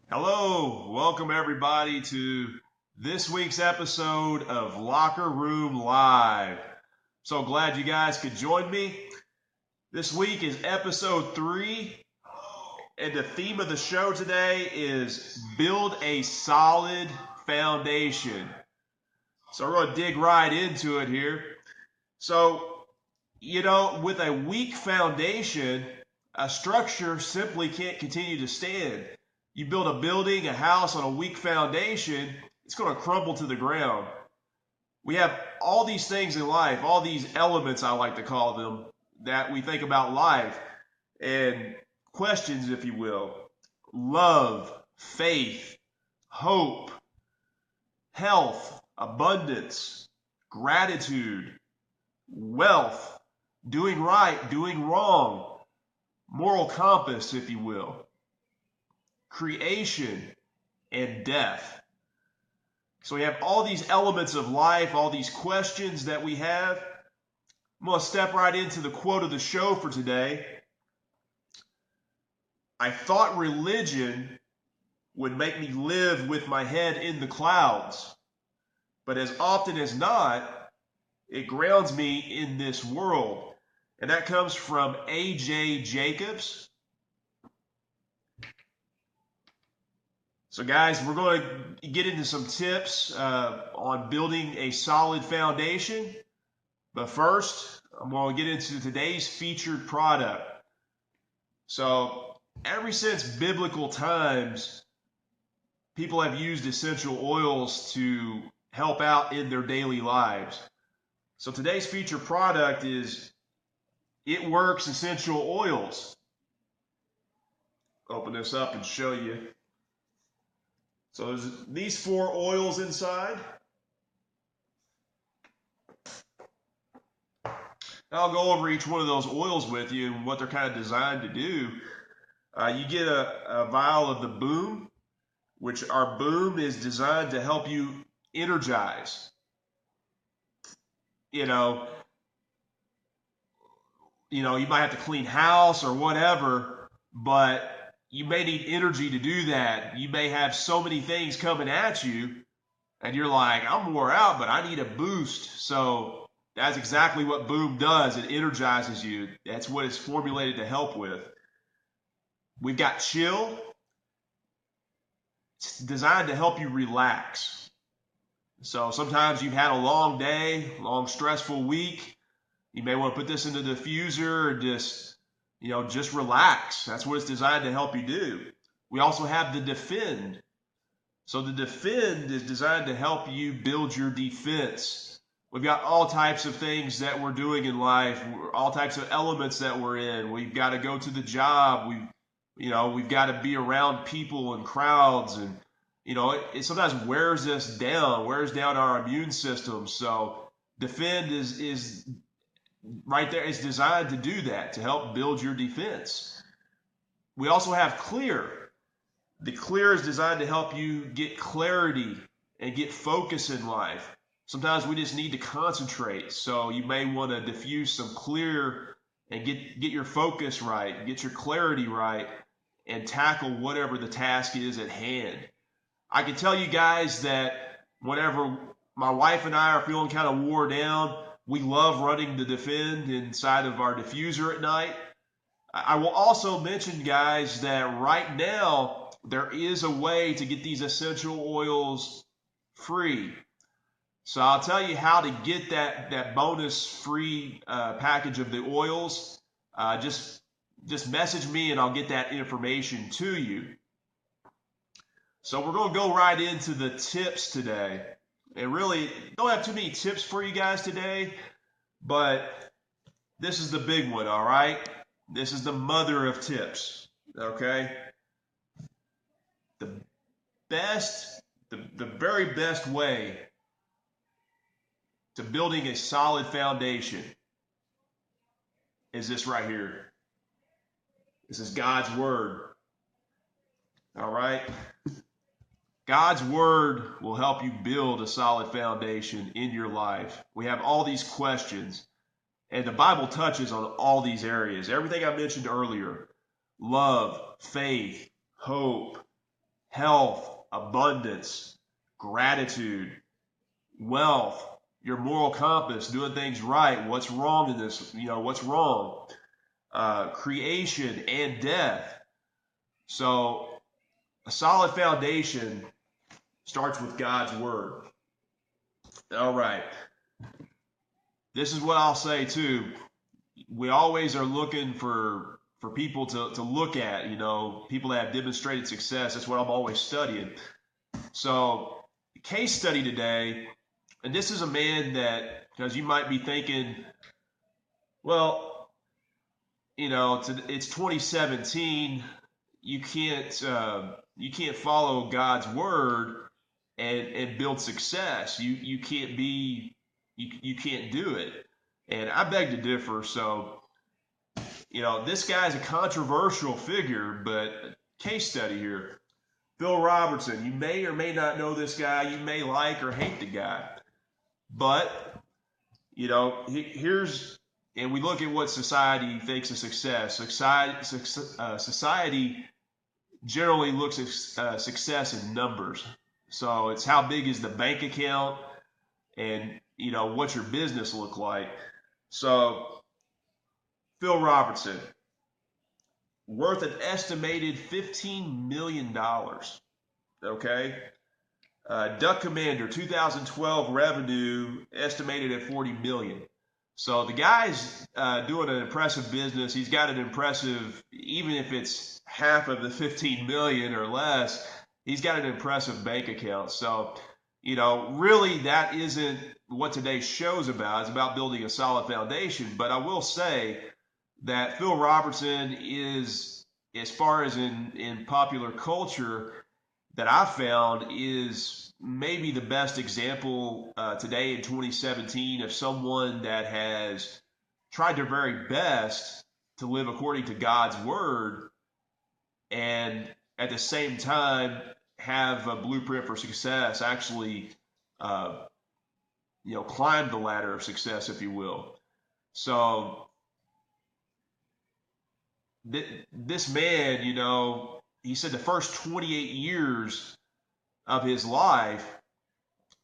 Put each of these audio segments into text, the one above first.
Hello, welcome everybody to this week's episode of Locker Room Live. So glad you guys could join me. This week is episode 3, and the theme of the show today is build a solid foundation. So we're going to dig right into it here. So, with a weak foundation, a structure simply can't continue to stand. You build a building, a house on a weak foundation, it's going to crumble to the ground. We have all these things in life, all these elements, I like to call them, that we think about life, and questions, if you will. Love, faith, hope, health, abundance, gratitude, wealth, doing right, doing wrong, moral compass, if you will, creation, and death. So we have all these elements of life, all these questions that we have. I'm going to step right into the quote of the show for today. I thought religion would make me live with my head in the clouds, but as often as not, it grounds me in this world. And that comes from A.J. Jacobs. So guys, we're going to get into some tips on building a solid foundation. But first, I'm going to get into today's featured product. So ever since biblical times, people have used essential oils to help out in their daily lives. So today's featured product is It Works Essential Oils. Open this up and show you. So there's these 4 oils inside. I'll go over each one of those oils with you and what they're kind of designed to do. You get a vial of the Boom, which our Boom is designed to help you energize. You might have to clean house or whatever, but you may need energy to do that. You may have so many things coming at you, and you're like, I'm wore out, but I need a boost. So that's exactly what Boom does. It energizes you. That's what it's formulated to help with. We've got Chill. It's designed to help you relax. So sometimes you've had a long day, long stressful week. You may want to put this in the diffuser and just relax. That's what it's designed to help you do. We also have the Defend. So the Defend is designed to help you build your defense. We've got all types of things that we're doing in life, all types of elements that we're in. We've got to go to the job. We've got to be around people and crowds, and it sometimes wears us down, wears down our immune system. So Defend is right there. It's designed to do that, to help build your defense. We also have Clear. The Clear is designed to help you get clarity and get focus in life. Sometimes we just need to concentrate. So you may want to diffuse some Clear and get your focus right, get your clarity right, and tackle whatever the task is at hand. I can tell you guys that whenever my wife and I are feeling kind of wore down, we love running the Defend inside of our diffuser at night. I will also mention, guys, that right now there is a way to get these essential oils free. So I'll tell you how to get that bonus free package of the oils. Just message me and I'll get that information to you. So we're going to go right into the tips today. And really, don't have too many tips for you guys today, but this is the big one, all right? This is the mother of tips, okay? The very best way to building a solid foundation is this right here. This is God's Word, all right? God's Word will help you build a solid foundation in your life. We have all these questions, and the Bible touches on all these areas. Everything I mentioned earlier: love, faith, hope, health, abundance, gratitude, wealth, your moral compass, doing things right, what's wrong in this, what's wrong, creation and death. So a solid foundation starts with God's word. All right. This is what I'll say too. We always are looking for people to look at, people that have demonstrated success. That's what I'm always studying. So, case study today, and this is a man that, because you might be thinking, well, it's 2017. You can't follow God's word and build success. You can't do it. And I beg to differ. So, this guy's a controversial figure, but case study here. Phil Robertson, you may or may not know this guy. You may like or hate the guy. But, here's, and we look at what society thinks of success. Society generally looks at success in numbers. So it's how big is the bank account and, what's your business look like. So Phil Robertson, worth an estimated $15 million. Okay. Duck Commander, 2012 revenue estimated at $40 million. So the guy's doing an impressive business. He's got an impressive, even if it's half of the 15 million or less, he's got an impressive bank account. So, really that isn't what today's show's about. It's about building a solid foundation. But I will say that Phil Robertson is, as far as in popular culture, that I found is maybe the best example today in 2017 of someone that has tried their very best to live according to God's word and at the same time have a blueprint for success, actually, climb the ladder of success, if you will. So this man, he said the first 28 years of his life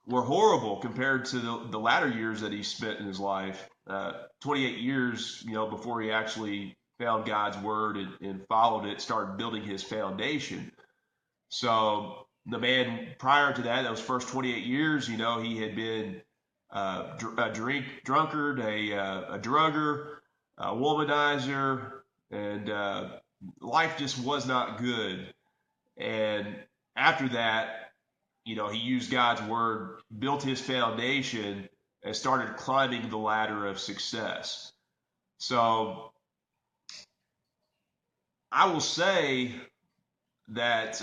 were horrible compared to the latter years that he spent in his life. 28 years, before he actually found God's word and followed it, started building his foundation. So the man prior to that, those first 28 years, he had been a drunkard, a drugger, a womanizer, and life just was not good. And after that, he used God's word, built his foundation, and started climbing the ladder of success. So I will say that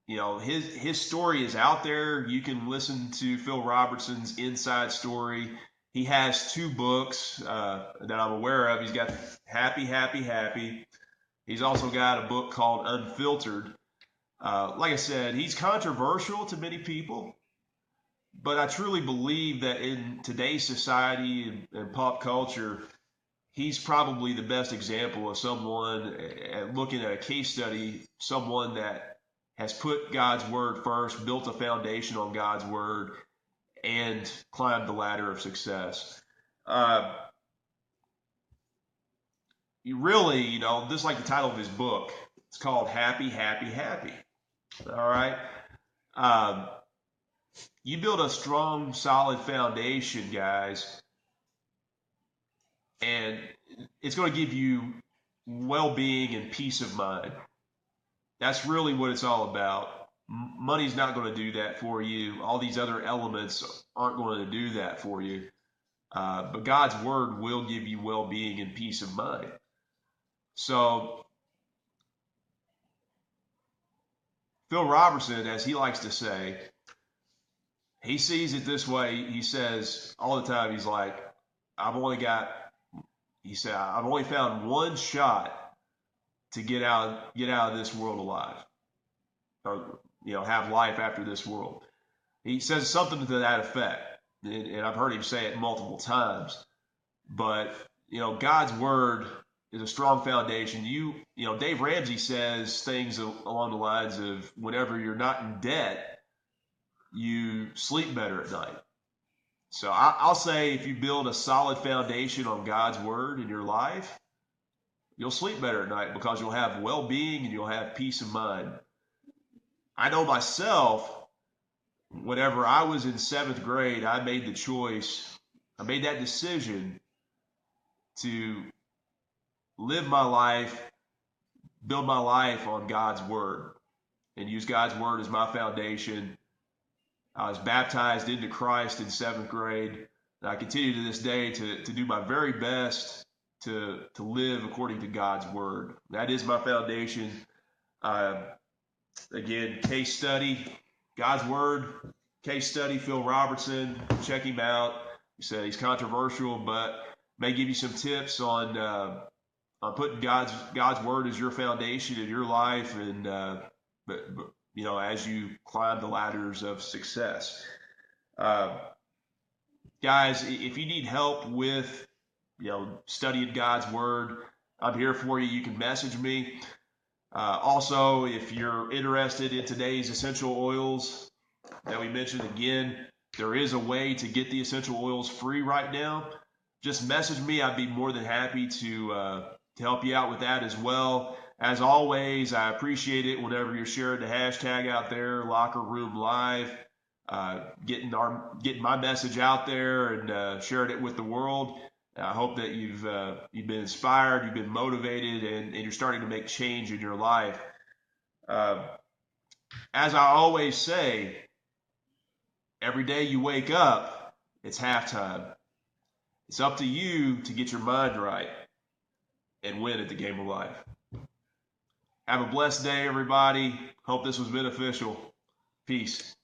his story is out there. You can listen to Phil Robertson's inside story. He has 2 books that I'm aware of. He's got Happy, Happy, Happy. He's also got a book called Unfiltered. Like I said, he's controversial to many people, but I truly believe that in today's society and pop culture, he's probably the best example of someone, looking at a case study, someone that has put God's word first, built a foundation on God's word, and climbed the ladder of success. Really, just like the title of his book, it's called Happy, Happy, Happy. All right. You build a strong, solid foundation, guys, and it's going to give you well-being and peace of mind. That's really what it's all about. Money's not going to do that for you. All these other elements aren't going to do that for you. But God's word will give you well-being and peace of mind. So Phil Robertson, as he likes to say, he sees it this way. He says all the time, he's like, I've only found one shot to get out of this world alive, or have life after this world. He says something to that effect, and I've heard him say it multiple times. But God's word is a strong foundation. Dave Ramsey says things along the lines of whenever you're not in debt, you sleep better at night. So I'll say if you build a solid foundation on God's word in your life, you'll sleep better at night because you'll have well-being and you'll have peace of mind. I know myself, whenever I was in seventh grade, I made that decision to live my life, build my life on God's word and use God's word as my foundation. I was baptized into Christ in seventh grade. And I continue to this day to do my very best to live according to God's word. That is my foundation. Again, case study, God's word, case study, Phil Robertson. Check him out. He said he's controversial, but may give you some tips on putting God's word as your foundation in your life, and but as you climb the ladders of success. Guys, if you need help with studying God's word, I'm here for you. You can message me. Also, if you're interested in today's essential oils that we mentioned, again, there is a way to get the essential oils free right now. Just message me. I'd be more than happy to help you out with that as well. As always, I appreciate it whenever you're sharing the hashtag out there, Lockerroomlive, getting my message out there and sharing it with the world. I hope that you've been inspired, you've been motivated, and you're starting to make change in your life. As I always say, every day you wake up, it's halftime. It's up to you to get your mind right and win at the game of life. Have a blessed day, everybody. Hope this was beneficial. Peace.